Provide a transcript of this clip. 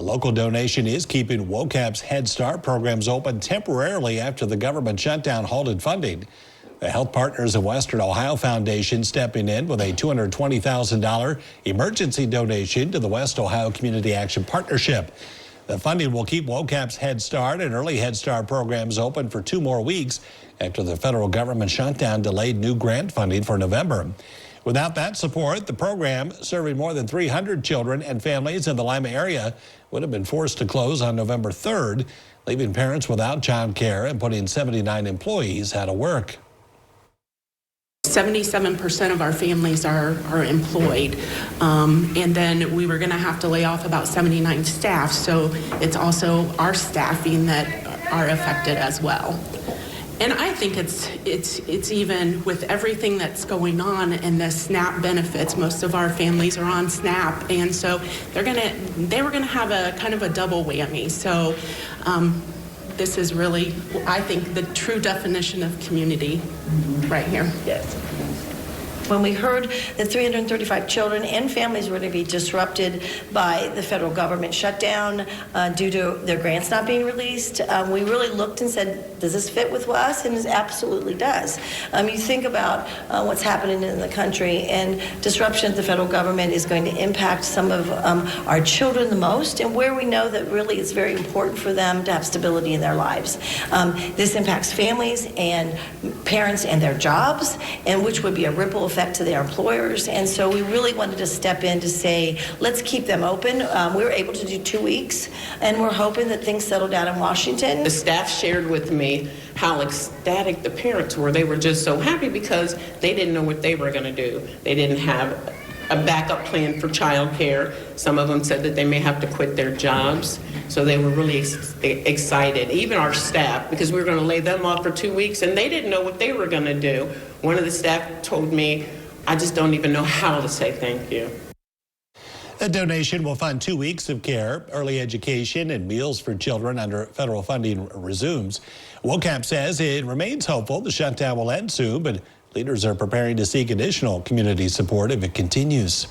local donation is keeping WOCAP's Head Start programs open temporarily after the government shutdown halted funding. The Health Partners of Western Ohio Foundation stepping in with a $220,000 emergency donation to the West Ohio Community Action Partnership. The funding will keep WOCAP's Head Start and Early Head Start programs open for 2 more weeks after the federal government shutdown delayed new grant funding for November. Without that support, the program, serving more than 300 children and families in the Lima area, would have been forced to close on November 3rd, leaving parents without child care and putting 79 employees out of work. 77% of our families are employed, and then we were going to have to lay off about 79 staff, so it's also our staffing that are affected as well. And I think it's even with everything that's going on and the SNAP benefits. Most of our families are on SNAP, and so they were gonna have a kind of a double whammy. So this is really, I think, the true definition of community right here. Yes. When we heard that 335 children and families were going to be disrupted by the federal government shutdown due to their grants not being released, we really looked and said, does this fit with us? And it absolutely does. You think about what's happening in the country, and disruption of the federal government is going to impact some of our children the most, and where we know that really it's very important for them to have stability in their lives. This impacts families and parents and their jobs, and which would be a ripple effect to their employers. And so we really wanted to step in to say, let's keep them open. We were able to do 2 weeks, and we're hoping that things settle down in Washington. The staff shared with me how ecstatic the parents were. They were just so happy because they didn't know what they were going to do. They didn't have a backup plan for child care. Some of them said that they may have to quit their jobs. So they were really excited, even our staff, because we were going to lay them off for 2 weeks, and they didn't know what they were going to do. One of the staff told me, I just don't even know how to say thank you. The donation will fund 2 weeks of care, early education, and meals for children under federal funding resumes. WOCAP says it remains hopeful the shutdown will end soon, but leaders are preparing to seek additional community support if it continues.